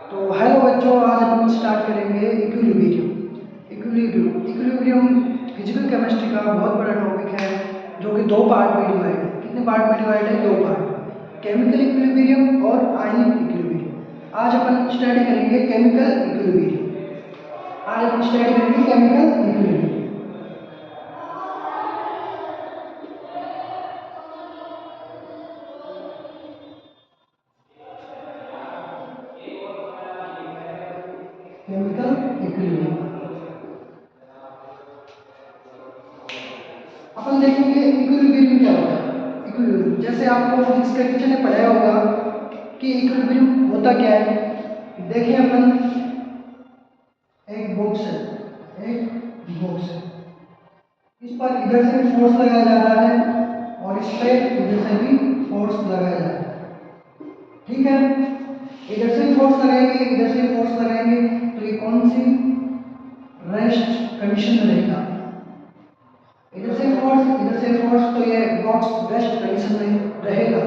तो हेलो बच्चों, आज हम स्टार्ट करेंगे इक्विलिब्रियम। इक्विलिब्रियम फिजिकल केमिस्ट्री का बहुत बड़ा टॉपिक है जो कि दो पार्ट में डिवाइड है। कितने पार्ट में डिवाइड है? दो पार्ट, केमिकल इक्विलिब्रियम और आयनिक इक्विलिब्रियम। आज अपन स्टडी करेंगे केमिकल इक्विलिब्रियम। केमिकल इक्विलिब्रियम अपन देखेंगे इक्विलिब्रियम क्या होता है। इक्विलिब्रियम जैसे आपको फिजिक्स के टीचर ने पढ़ाया होगा कि इक्विलिब्रियम होता क्या है। देखिए अपन एक बॉक्स है, इस पर इधर से भी फोर्स लगाया जा रहा है और इस पर इधर से भी फोर्स लगाया जा रहा है। ठीक है, इधर से फोर्स लगाएंगे, इधर से फोर्स लगाएंगे तो ये कौन सी रेस्ट कंडीशन में रहेगा? इधर से फोर्स तो ये बॉक्स रेस्ट कंडीशन में रहेगा।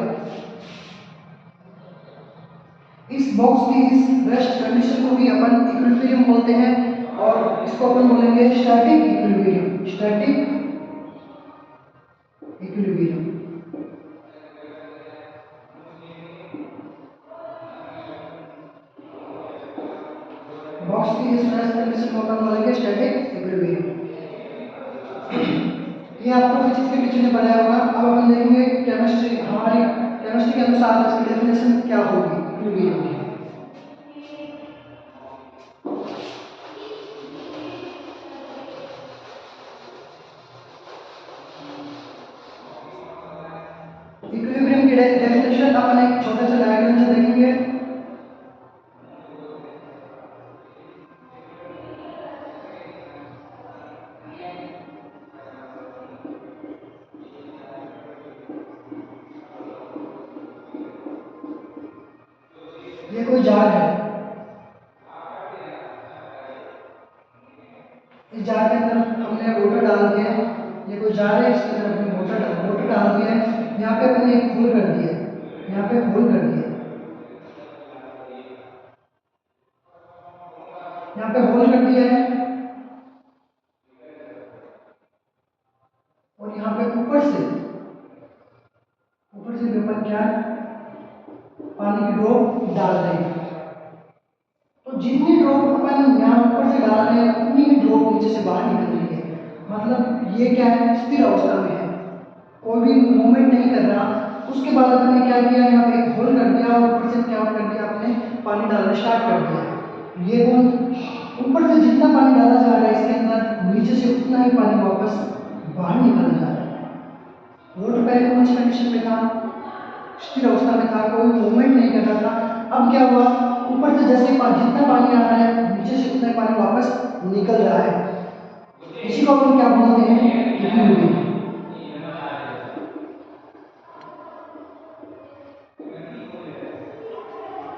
इस बॉक्स की इस रेस्ट कंडीशन को भी अपन इक्विलिब्रियम बोलते हैं और इसको अपन बोलेंगे स्टैटिक इक्विलिब्रियम। बॉक्स की इस रेस्ट कंडीशन को अपन बोलेंगे स्टैटिक इक्विलिब्रियम। ये आपको फिजिक्स के टीचर ने पढ़ाया होगा। अब अपन देखेंगे केमिस्ट्री, हमारी केमिस्ट्री के अनुसार इसकी डेफिनेशन क्या होगी इक्विलिब्रियम की। इक्विलिब्रियम की डेफिनेशन अपन एक छोटे से डायग्राम से देखेंगे। ये कोई जार है, इस जार के अंदर हमने वाटर डाल दिया है। ये कोई जार है, इसके अंदर हमने वाटर डाल दिया है। यहाँ पे हमने एक होल कर दिया है, यहाँ पे होल कर दिया है, यहाँ पे होल कर दिया है और यहाँ पे ऊपर से भी अपन क्या पानी की ड्रॉप डाल रहे हैं। तो जितनी ड्रॉप अपन यहाँ ऊपर से डाल रहे हैं उतनी ही ड्रॉप नीचे से बाहर निकल रही है। मतलब ये क्या है, स्थिर अवस्था में है, कोई भी मूवमेंट नहीं कर रहा। उसके बाद अपन ने क्या किया, यहाँ पे एक होल कर दिया और ऊपर से क्या कर दिया, आपने पानी डालना स्टार्ट कर दिया। ये होल ऊपर से जितना पानी डाला जा रहा है इसके अंदर, नीचे से उतना ही पानी वापस बाहर निकल जा रहा है। वाटर पहले कौन सी कंडीशन में था? स्थिर अवस्था में था, कोई मूवमेंट नहीं कर रहा था। अब क्या हुआ, ऊपर से जैसे जितना पानी आ रहा है नीचे से उतना पानी वापस निकल रहा है। इसी को अपन क्या बोलते हैं, इक्विलिब्रियम।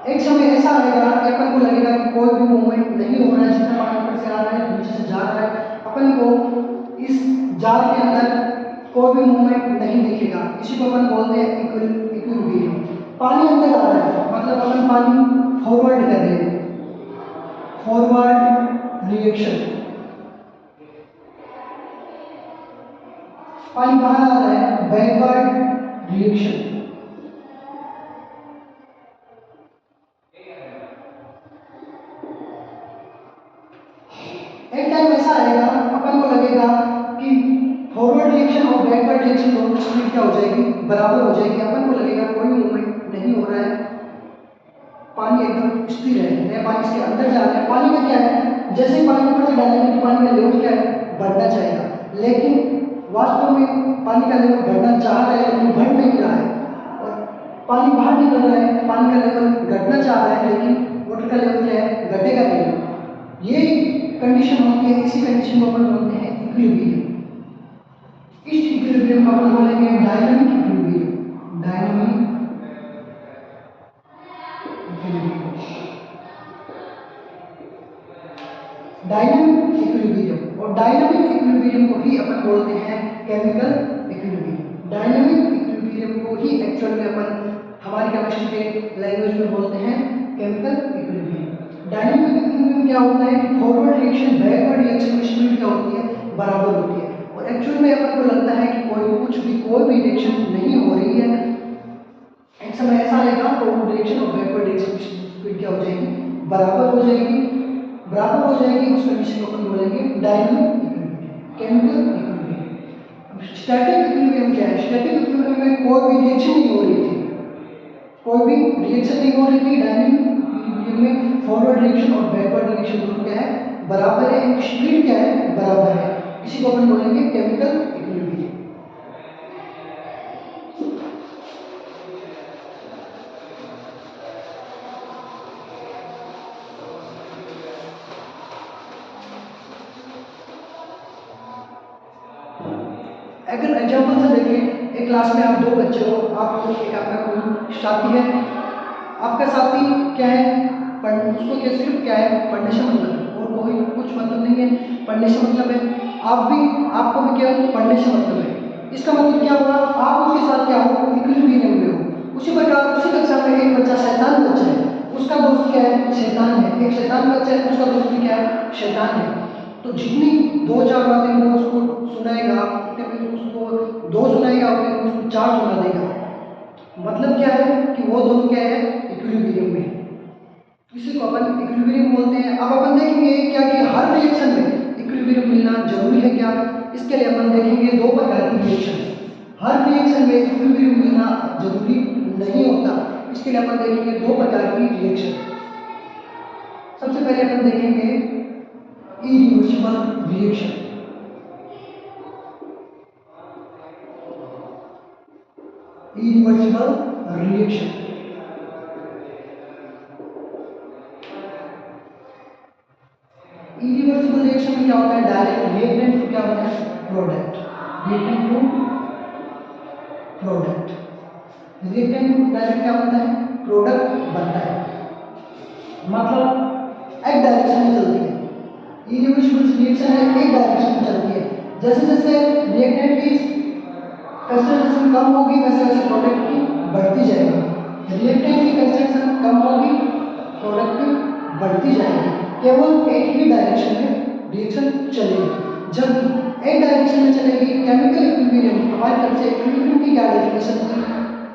एक समय ऐसा आएगा कि अपन को लगेगा कि कोई भी मूवमेंट नहीं हो रहा है, जितना पानी ऊपर से आ रहा है नीचे से जा रहा है, अपन को इस जार के अंदर कोई भी मूवमेंट नहीं दिखेगा। इसी को अपन बोलते हैं इक्विलिब्रियम। पानी अंदर आ रहा है, मतलब अपन पानी फॉरवर्ड कर रहे हैं, फॉरवर्ड रिएक्शन। पानी बाहर आ रहा है, बैकवर्ड रिएक्शन। एक टाइम ऐसा आएगा अपन को लगेगा कि फॉरवर्ड रिएक्शन और बैकवर्ड रिएक्शन दोनों स्पीड क्या हो जाएगी, बराबर हो जाएगी। अपन को लगेगा कोई मूवमेंट नहीं हो रहा है, पानी एकदम स्थिर है, नया पानी इसके अंदर जा रहा है। पानी में क्या है, जैसे ही पानी ऊपर से डालेंगे तो पानी का लेवल क्या है, बढ़ना चाहेगा। लेकिन वास्तव में पानी का लेवल बढ़ना चाह रहा है लेकिन बढ़ नहीं रहा है, और पानी बाहर निकल रहा है, पानी का लेवल घटना चाह रहा है लेकिन वाटर का लेवल क्या है, घटेगा नहीं। ये कंडीशन होती है, इसी कंडीशन को अपन बोलते हैं इक्विलिब्रियम। इस इक्विलिब्रियम को अपन बोलेंगे डायनामिक इक्विलिब्रियम। डायनामिक इक्विलिब्रियम और डायनामिक इक्विलिब्रियम को ही अपन बोलते हैं केमिकल इक्विलिब्रियम। डायनामिक इक्विलिब्रियम को ही एक्चुअल में अपन हमारी केमिस्ट्री के लैंग्वेज में बोलते हैं केमिकल इक्विलिब्रियम। डायनेमिक इक्विलिब्रियम क्या होता है कि फॉरवर्ड रिएक्शन बैकवर्ड रिएक्शन की स्पीड क्या होती है, बराबर होती है। और एक्चुअल में अपन को लगता है कि कोई भी रिएक्शन नहीं हो रही है, एक समय ऐसा आएगा फॉरवर्ड रिएक्शन और बैकवर्ड रिएक्शन की स्पीड क्या हो जाएगी, बराबर हो जाएगी। बराबर हो जाएगी उस कंडीशन को अपन बोलेंगे dynamic equilibrium, chemical equilibrium. Static equilibrium क्या है, स्टैटिक इक्विलिब्रियम में कोई भी रिएक्शन नहीं हो रही थी, कोई भी रिएक्शन नहीं हो रही थी। डायनेमिक इक्विलिब्रियम में फॉरवर्ड रिएक्शन और बैकवर्ड रिएक्शन दोनों क्या है, बराबर है, स्पीड क्या है, बराबर है। इसी को अपन बोलेंगे केमिकल इक्विलिब्रियम। अगर एग्जाम्पल से देखें, एक क्लास में आप दो बच्चे हो, आप एक आपका कोई साथी है, आपका साथी क्या है, उसको क्या सिर्फ क्या है, पढ़ने से मतलब है और कोई कुछ मतलब नहीं है, पढ़ने से मतलब है। आपको भी क्या पढ़ने से मतलब है। इसका मतलब क्या हुआ, आप उसके साथ क्या हो, इक्विलिब्रियम में हो। उसी प्रकार उसी कक्षा में एक बच्चा शैतान बच्चा है, उसका दोस्त क्या है, शैतान है। एक शैतान बच्चा है, उसका दोस्त भी क्या है, शैतान है। तो जितनी दो चार बातें वो उसको सुनाएगा, उतने में उसको दो सुनाएगा, उतने में उसको चार सुना देगा। मतलब क्या है कि वो दोनों क्या है, इक्विलिब्रियम में। इसी को अपन इक्विलिब्रियम बोलते हैं। अब अपन देखेंगे क्या कि हर रिएक्शन में इक्विलिब्रियम मिलना जरूरी है क्या। इसके लिए अपन देखेंगे दो प्रकार की रिएक्शन। हर रिएक्शन में इक्विलिब्रियम मिलना जरूरी नहीं होता। इसके लिए अपन देखेंगे दो प्रकार की रिएक्शन। सबसे पहले अपन देखेंगे irreversible reaction. Irreversible reaction, irreversible reaction में क्या होता है, डायरेक्ट रिएक्टेंट टू क्या होता है, product. Reactant to product, reactant to direct क्या बनता है, प्रोडक्ट बनता है। मतलब एक डायरेक्शन में चलती है। इरिवर्सिबल रिएक्शन है, एक डायरेक्शन में चलती है। जैसे जैसे रिएक्टेंट की कंसंट्रेशन कम होगी, वैसे वैसे प्रोडक्ट की बढ़ती जाएगी। रिएक्टेंट की कंसंट्रेशन कम होगी, प्रोडक्ट की बढ़ती जाएगी। केवल एक ही डायरेक्शन में रिएक्शन चलेगी। जब एक डायरेक्शन में चलेगी, केमिकल इक्विलिब्रियम, हमारी तरफ से इक्विलिब्रियम की क्या डेफिनेशन थी,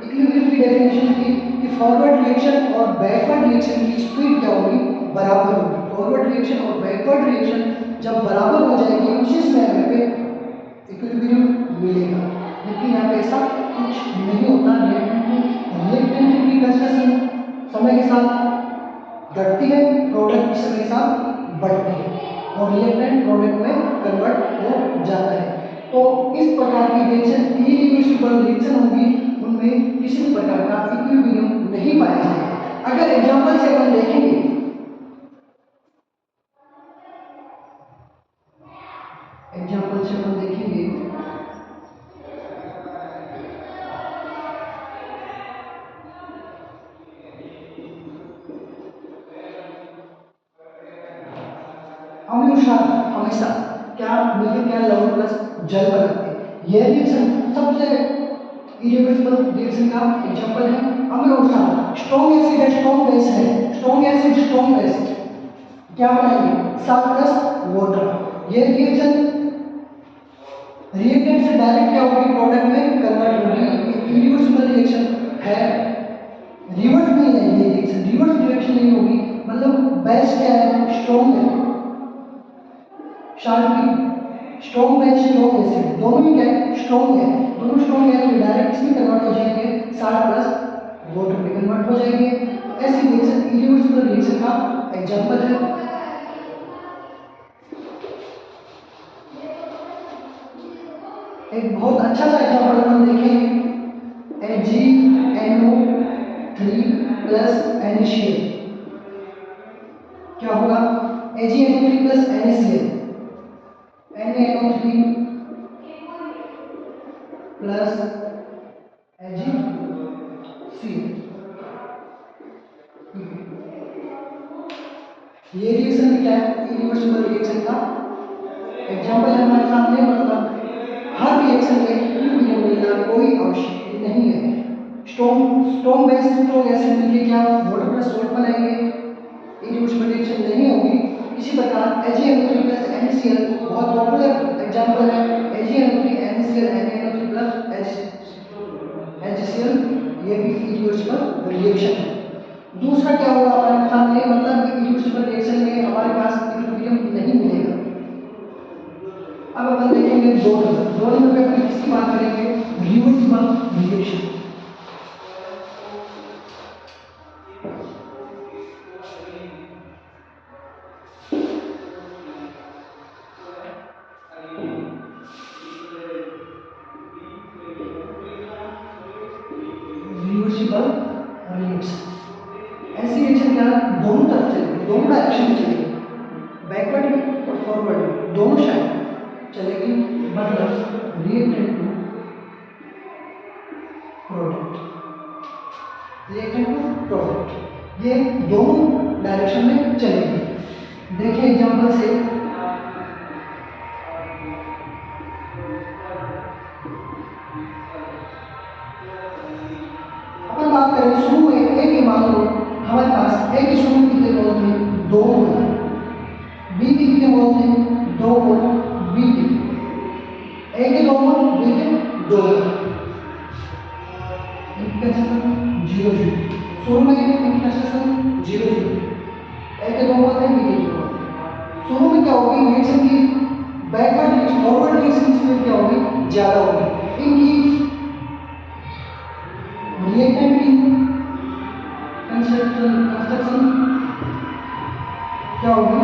इक्विलिब्रियम की डेफिनेशन थी कि फॉरवर्ड रिएक्शन और बैकवर्ड रिएक्शन की स्पीड क्या होगी, बराबर होगी। फॉरवर्ड रिएक्शन और बैकवर्ड रिएक्शन जब बराबर हो जाएगी, उसी समय हमें पे इक्विलिब्रियम मिलेगा। लेकिन यहाँ पे ऐसा कुछ नहीं होता। रिएक्टेंट की कंसंट्रेशन समय के साथ घटती है, प्रोडक्ट की समय के साथ बढ़ती है और रिएक्टेंट प्रोडक्ट में कन्वर्ट हो जाता है। तो इस प्रकार की रिएक्शन इरिवर्सिबल रिएक्शन होगी, उनमें किसी भी प्रकार का इक्विलिब्रियम नहीं पाया जाएगा। अगर एग्जांपल से अपन देखेंगे, एग्जांपल से अपन देखेंगे अम्ल क्षार हमेशा क्या मिलकर क्या लवण प्लस जल बनाते हैं। यह रिएक्शन सबसे इरिवर्सिबल रिएक्शन का एग्जांपल है। अम्ल और क्षार, स्ट्रॉन्ग एसिड है, स्ट्रॉन्ग बेस है, स्ट्रॉन्ग एसिड स्ट्रॉन्ग बेस क्या बनाएंगे, साल्ट प्लस वाटर। यह रिएक्शन रिएक्टेंट से डायरेक्ट क्या होगी, प्रोडक्ट में कन्वर्ट होगी। इरिवर्सिबल रिएक्शन है, रिवर्स नहीं है ये रिएक्शन, रिवर्स रिएक्शन नहीं होगी। मतलब बेस क्या है, स्ट्रॉन्ग है, शार्प की स्ट्रॉन्ग बेस स्ट्रॉन्ग एसिड दोनों ही क्या है, स्ट्रॉन्ग है। दोनों स्ट्रॉन्ग है तो डायरेक्ट इसमें कन्वर्ट हो जाएंगे, साल्ट प्लस वाटर में कन्वर्ट हो जाएंगे। तो ऐसी रिएक्शन इरिवर्सिबल रिएक्शन का एग्जांपल है। एक बहुत अच्छा सा एग्जांपल हम देखेंगे, AgNO3 प्लस NaCl। क्या होगा, AgNO3 plus NaCl, NaNO3 plus AgCl। ये रिएक्शन क्या है, इरिवर्सिबल रिएक्शन का एग्जांपल है हमारे सामने। मतलब हर रिएक्शन में इक्विलिब्रियम मिलना कोई आवश्यक नहीं है। स्ट्रॉन्ग बेस स्ट्रॉन्ग एसिड मिलके क्या वाटर प्लस सॉल्ट बनाएंगे, इरिवर्सिबल रिएक्शन नहीं होगी। इसी प्रकार AgNO3 प्लस NaCl बहुत पॉपुलर एग्जांपल है। AgNO3 NaCl NaNO3 plus HCl, ये भी इरिवर्सिबल रिएक्शन है। दूसरा क्या होगा हमारे सामने, मतलब इरिवर्सिबल रिएक्शन में हमारे पास इक्विलिब्रियम नहीं मिलेगा। अब अपन देखेंगे 2 नंबर पे अपन किसकी बात करेंगे, रिवर्सिबल रिएक्शन। रिवर्सिबल रिएक्शन ऐसी रिएक्शन क्या दोनों तरफ चलेगी, दोनों डायरेक्शन में चलेगी, बैकवर्ड और फॉरवर्ड दोनों साइड चलेगी। मतलब reactant to product, reactant to product, ये दोनों डायरेक्शन में चलेगी। देखिए एग्जांपल से, अपन बात करें शुरू में ए के, मान लो हमारे पास ए के शुरू में कितने मोल थे, 2 मोल, बी के कितने मोल थे, 2 मोल, बी के ए के 2 मोल, बी के 2 मोल, इनकी कंसेंट्रेशन 0 0, शुरू में इनकी कंसेंट्रेशन 0 0, ए के 2 मोल थे, बी के 2 मोल। शुरू में क्या होगी रिएक्शन की बैकवर्ड रिएक्शन, फॉरवर्ड रिएक्शन की स्पीड क्या होगी, ज्यादा होगी। इनकी रिएक्टेंट की कंस्ट्रक्शन क्या होगी,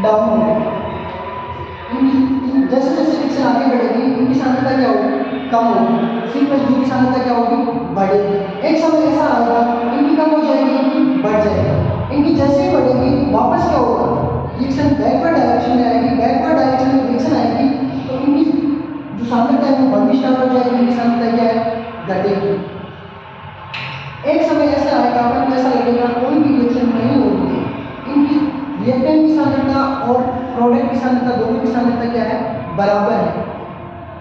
डाउन होगी। जैसे जैसे रिएक्शन आगे बढ़ेगी इनकी सांद्रता क्या होगी, कम होगी। C प्लस D की सांद्रता क्या होगी, बढ़ेगी। एक समय ऐसा आएगा इनकी कम हो जाएगी, बढ़ जाएगी। इनकी जैसे ही बढ़ेगी वापस क्या होगा, रिएक्शन बैकवर्ड डायरेक्शन में आएगी। बैकवर्ड डायरेक्शन में रिएक्शन आएगी तो इनकी जो सांद्रता है वो बढ़नी स्टार्ट हो जाएगी, इनकी सांद्रता क्या है, घटेगी। एक समय ऐसा आएगा अपन को ऐसा लगेगा कोई भी रिएक्शन नहीं होगी, इनकी रिएक्टेंट की सांद्रता और प्रोडक्ट की सांद्रता दोनों की सांद्रता क्या है, बराबर है।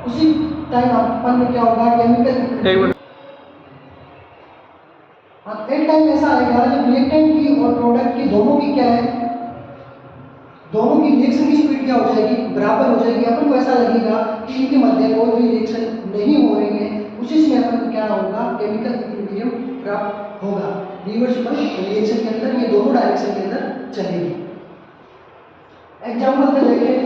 उसी टाइम अपन में क्या होगा, केमिकल एक टाइम ऐसा आएगा जब रिएक्टेंट की और प्रोडक्ट की दोनों की क्या है, दोनों की रिएक्शन की स्पीड क्या हो जाएगी, बराबर हो जाएगी। अपन को ऐसा लगेगा कि इनके मध्य कोई भी रिएक्शन नहीं हो रही है। उसी से अपन को क्या होगा, केमिकल इक्विलिब्रियम प्राप्त होगा। रिवर्सिबल रिएक्शन के अंदर ये दोनों डायरेक्शन के अंदर चलेगी। एग्जांपल से देखें,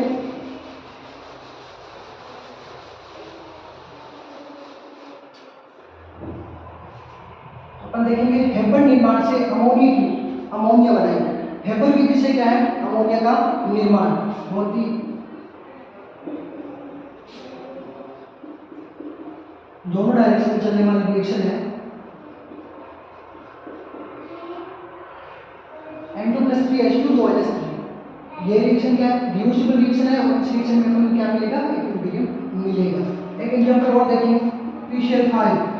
अपन देखेंगे हेबर निर्माण से अमोनिया बनाएंगे। हेबर विधि से क्या है, अमोनिया का निर्माण बहुत ही दोनों डायरेक्शन में चलने वाली रिएक्शन है। N2+3H2 2NH3, ये रिएक्शन क्या है, रिवर्सिबल रिएक्शन है। और इस रिएक्शन में हमें क्या मिलेगा, इक्विलिब्रियम मिलेगा। एक एग्जांपल और देखिए, PCl5,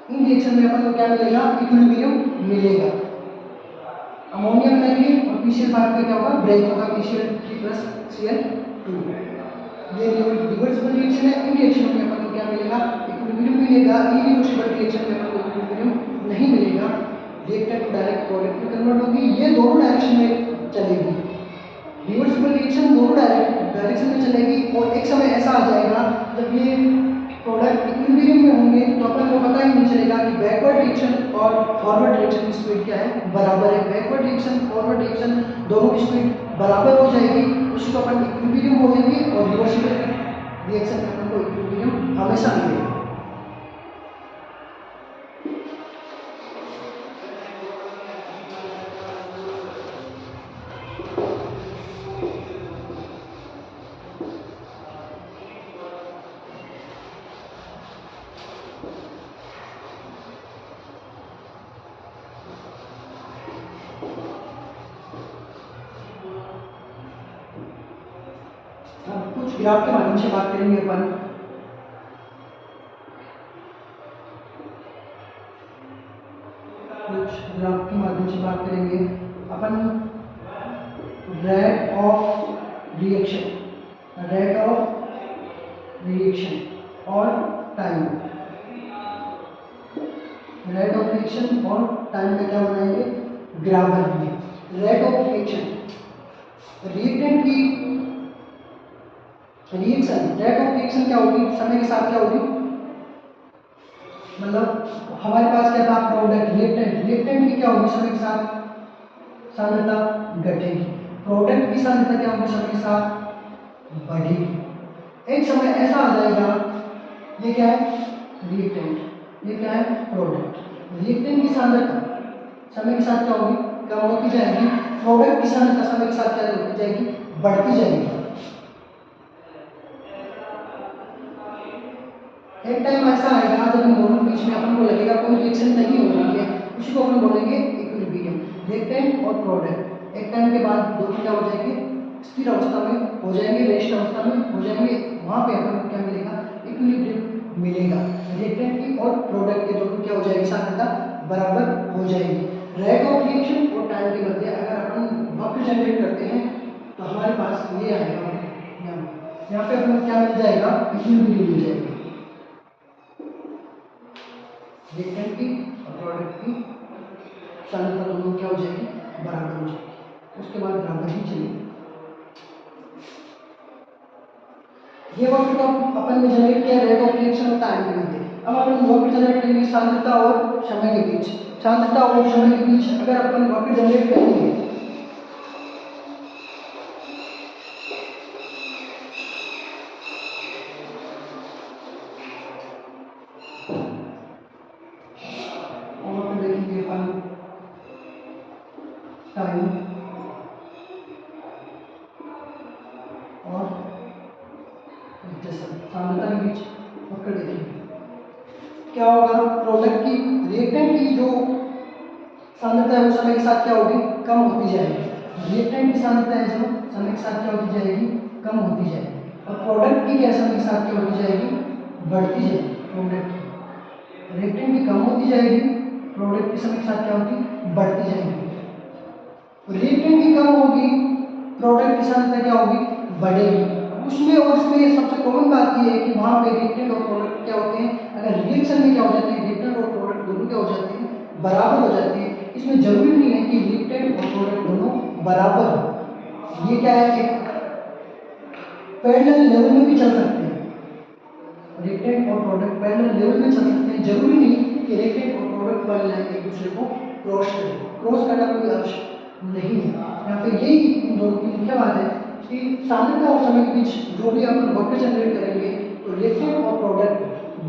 इन रिएक्शन में अपन को क्या मिलेगा, इक्विलिब्रियम मिलेगा। अमोनिया बनाएंगे और PCl5 का क्या होगा, ब्रेक होगा, PCl3+Cl2। ये रिवर्सिबल रिएक्शन है। इन रिएक्शनों में अपन को क्या मिलेगा, इक्विलिब्रियम मिलेगा। इरिवर्सिबल रिएक्शन में अपन को इक्विलिब्रियम नहीं मिलेगा। रिएक्टेंट टू डायरेक्ट प्रोडक्ट में कन्वर्ट होगी, ये दोनों डायरेक्शन में चलेगी। रिवर्सिबल रिएक्शन दोनों डायरेक्शन में चलेगी। और एक समय ऐसा आ जाएगा जब ये प्रोडक्ट इक्विलिब्रियम में होंगे तो अपन को पता ही नहीं चलेगा कि बैकवर्ड रिएक्शन और फॉरवर्ड रिएक्शन की स्पीड क्या है, बराबर है। बैकवर्ड रिएक्शन फॉरवर्ड रिएक्शन दोनों की स्पीड बराबर हो जाएगी, उसको अपन इक्विलिब्रियम बोलेंगे। और रिवर्सिबल रिएक्शन में अपन को इक्विलिब्रियम हमेशा मिलेगा। कुछ ग्राफ के माध्यम से बात करेंगे अपन। कुछ ग्राफ के माध्यम से बात करेंगे अपन। रेट ऑफ रिएक्शन और टाइम, रेट ऑफ रिएक्शन और टाइम का क्या बनाएंगे, ग्राफ बनाएंगे। रेट ऑफ रिएक्शन, रिएक्टेंट की रिएक्शन, रेट ऑफ रिएक्शन क्या होगी, समय के साथ क्या होगी, मतलब हमारे पास क्या था प्रोडक्ट, रिएक्टेंट, रिएक्टेंट की क्या होगी समय के साथ सांद्रता घटेगी, प्रोडक्ट की सांद्रता क्या होगी समय के साथ बढ़ेगी। एक समय ऐसा आ जाएगा, ये क्या है रिएक्टेंट, ये क्या है प्रोडक्ट, रिएक्टेंट की सांद्रता समय के साथ क्या होगी, कम होती जाएगी, प्रोडक्ट की सांद्रता समय के साथ क्या होती जाएगी, बढ़ती जाएगी। एक टाइम ऐसा आएगा जब इन दोनों के बीच में अपन को लगेगा कोई रिएक्शन नहीं हो रही है, उसी को अपन बोलेंगे इक्विलिब्रियम, रिएक्टेंट और प्रोडक्ट एक टाइम के बाद दोनों क्या हो जाएंगे, स्थिर अवस्था में हो जाएंगे, रेस्ट अवस्था में हो जाएंगे, वहां पे अपन को क्या मिलेगा, इक्विलिब्रियम मिलेगा, रिएक्टेंट की और प्रोडक्ट के दोनों क्या हो जाएगी, सांद्रता बराबर हो जाएगी। रेट ऑफ रिएक्शन और टाइम के मध्य अगर अपन वक्र जनरेट करते हैं तो हमारे पास ये आएगा, यहाँ पे अपन को क्या मिल जाएगा, इक्विलिब्रियम मिल जाएगा, रिएक्टेंट की और प्रोडक्ट की सांद्रता दोनों क्या हो जाएगी, बराबर हो जाएगी, उसके बाद बराबर ही चलेगी। ये वक्र तो अपन ने जनरेट किया रेट ऑफ रिएक्शन और टाइम के मध्य। अब अपन वक्र जनरेट करेंगे सांद्रता और समय के बीच, सांद्रता और समय के बीच अगर अपन वक्र जनरेट करेंगे और फिर देखेंगे अपन टाइम और सांद्रता के बीच वक्र देखेंगे, क्या होगा, प्रोडक्ट की रिएक्टेंट की जो सांद्रता है वो समय के साथ क्या होगी, कम होती जाएगी, रिएक्टेंट की सांद्रता है जो समय के साथ क्या होती जाएगी, कम होती जाएगी, और प्रोडक्ट की क्या समय के साथ क्या होती जाएगी, बढ़ती जाएगी, प्रोडक्ट की रिएक्टेंट की कम होती जाएगी, प्रोडक्ट की समय के साथ क्या होती, बढ़ती जाएगी, रिएक्टेंट की कम होगी, प्रोडक्ट की सांद्रता क्या होगी, बढ़ेगी। उसमें और इसमें सबसे कॉमन बात ये है कि वहाँ पे रिएक्टेंट और प्रोडक्ट क्या होते हैं, अगर रिएक्शन में क्या हो जाते हैं, रिएक्टेंट और प्रोडक्ट दोनों क्या हो जाते हैं, बराबर हो जाते हैं। इसमें जरूरी नहीं है कि रिएक्टेंट और प्रोडक्ट दोनों बराबर हो, ये क्या है, एक पैरेलल लेवल में भी चल सकते हैं, रिएक्टेंट और प्रोडक्ट पैरेलल लेवल में चल सकते हैं, जरूरी नहीं कि रिएक्टेंट और प्रोडक्ट वाली लाइन एक दूसरे को क्रॉस करें, क्रॉस करना कोई आवश्यक नहीं है। यहाँ पे यही इन दोनों की मुख्य बात है कि सांद्रता और समय के बीच जो भी अपन वक्र जनरेट करेंगे तो रिएक्टेंट और प्रोडक्ट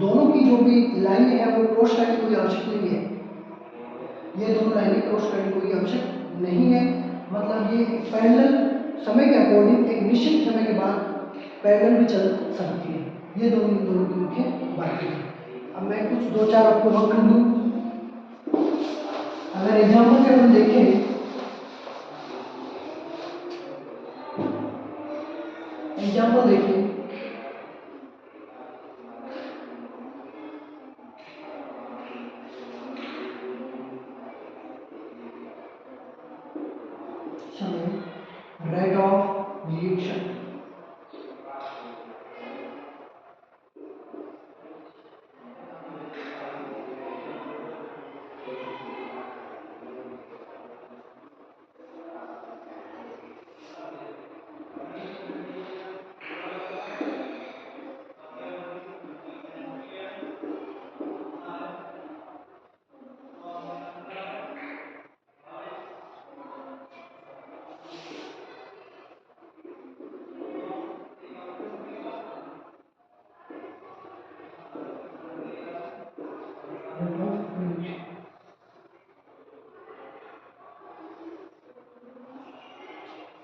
दोनों की जो भी लाइन है वो क्रॉस करने की कोई आवश्यक नहीं है, ये दोनों लाइनें क्रॉस करने की कोई आवश्यक नहीं है, मतलब ये पैरेलल समय के अकॉर्डिंग एक निश्चित समय के बाद पैरेलल भी चल सकती है, ये दोनों इन दोनों की मुख्य बातें हैं। अब मैं कुछ दो चार आपको वक्र दूँ, अगर एग्जाम्पल से हम देखें, एग्जाम्पल देखिए, rate of reaction,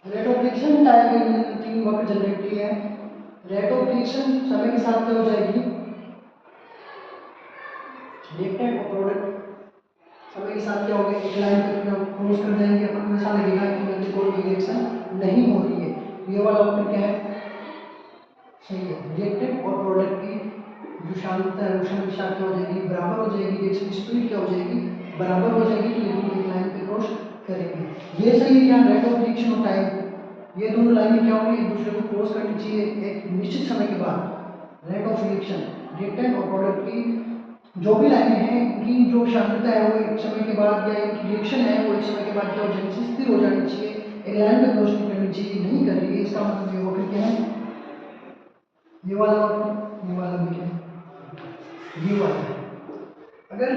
rate of reaction time के लिए तीन वक्र जनरेट किए हैं, रेट ऑफ रिएक्शन समय के साथ क्या हो जाएगी, रिएक्टेंट और प्रोडक्ट समय के साथ क्या होगा, एक लाइन पे क्रॉस कर जाएंगे, अपन को ऐसा लगेगा कि मेरे कोई रिएक्शन नहीं हो रही है, ये वाला वक्र क्या है, सही है, रिएक्टेंट और प्रोडक्ट की जो सांद्रता है वो समय के साथ क्या हो जाएगी, बराबर हो जाएगी, रिएक्शन की स्पीड क्या हो जाएगी, बराबर हो जाएगी, तो ये दोनों एक लाइन पे क्रॉस करेंगे, ये सही है क्या, रेट ऑफ रिएक्शन और टाइम, ये दोनों लाइनें क्या होंगी, एक दूसरे को क्रॉस करनी चाहिए एक निश्चित समय के बाद, रेट ऑफ रिएक्शन रिएक्टेंट और प्रोडक्ट की जो भी लाइनें हैं इनकी जो सांद्रता है वो एक समय के बाद या इनकी रिएक्शन है वो एक समय के बाद क्या हो जानी चाहिए, स्थिर हो जानी चाहिए, एक लाइन पे क्रॉस नहीं करनी चाहिए, नहीं कर रही है। इसका मतलब ये वक्र क्या है, ये वाला वक्र, ये वाला भी क्या है, ये वाला है। अगर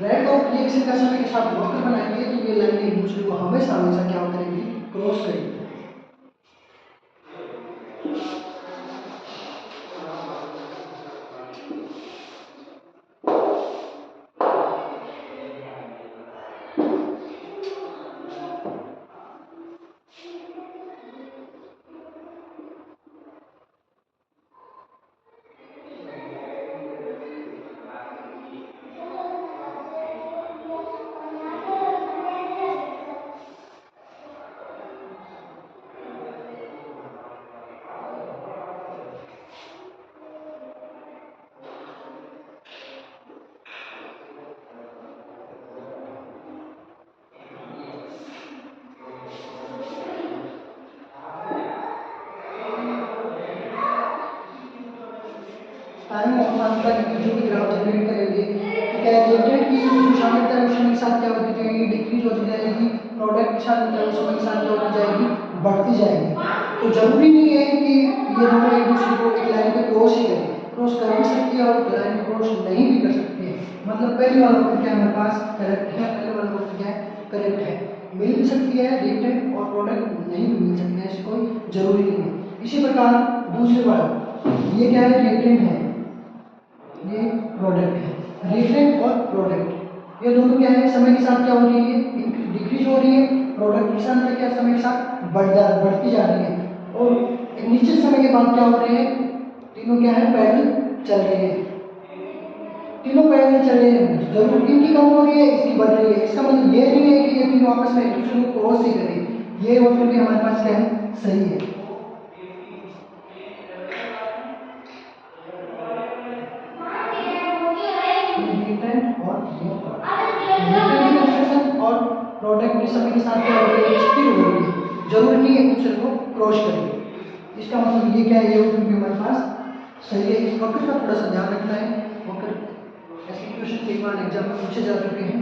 रेट ऑफ रिएक्शन का समय के साथ वक्र बनाएंगे तो ये लाइन एक दूसरे को हमेशा हमेशा क्या करेगी, क्रॉस करेगी। टाइम और सांद्रता की जो भी ग्राफ जनरेट करेंगे तो क्या रिएक्टेंट की जो सांद्रता है उस समय के साथ क्या होती जाएगी, डिक्रीज होती जाएगी, प्रोडक्ट की सांद्रता उस समय के साथ क्या होती जाएगी, बढ़ती जाएगी। तो जरूरी नहीं है कि ये दोनों एक दूसरे को एक लाइन पे क्रॉस ही करें, क्रॉस कर भी सकती है और लाइन क्रॉस नहीं भी कर सकती है। मतलब पहले वाला वक्र क्या हमारे पास करेक्ट है, पहले वाला वक्र क्या है, करेक्ट है। मिल भी सकती है रिएक्टेंट और प्रोडक्ट, नहीं भी मिल सकती है, ऐसी कोई जरूरी नहीं है। इसी प्रकार दूसरे वाला ये क्या है, रिएक्टेंट है, ये प्रोडक्ट है। रिएक्टेंट और प्रोडक्ट ये दोनों क्या है, समय के साथ क्या हो रही है, डिक्रीज हो रही है। प्रोडक्ट की सांद्रता क्या समय के साथ बढ़ती जा रही है और एक निश्चित समय के बाद क्या हो रहे हैं, तीनों क्या है, पैरेलल चल रहे हैं, तीनों पैरेलल चल रहे हैं। जरूर इनकी कम हो रही है, इसकी बढ़ रही है। इसका मतलब ये नहीं है कि ये तीनों आपस में एक दूसरे को क्रॉस ही करें, ये वक्र भी हमारे पास क्या है, सही है। रिएक्टेंट और रिएक्टेंट की कंस्ट्रक्शन और प्रोडक्ट की समय के साथ क्या हो रही है, स्थिर हो रही है, जरूरी नहीं है एक दूसरे को क्रॉस करें। इसका मतलब ये क्या है, ये वक्र भी हमारे पास सही है। इस वक्र का थोड़ा सा ध्यान रखना है। वक्र ऐसे क्वेश्चन कई बार एग्जाम में पूछे जा चुके हैं,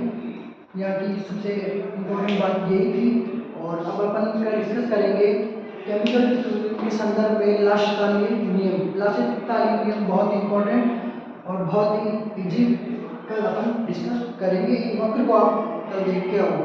यहाँ की सबसे इम्पोर्टेंट बात यही थी। और अब अपन इसका डिस्कस करेंगे केमिकल के संदर्भ में लाशकालीन नियम, लाशकालीन नियम बहुत इंपॉर्टेंट और बहुत ही इजी कल अपन डिस्कस करेंगे। इन वक्र को आप कल देख के आओ।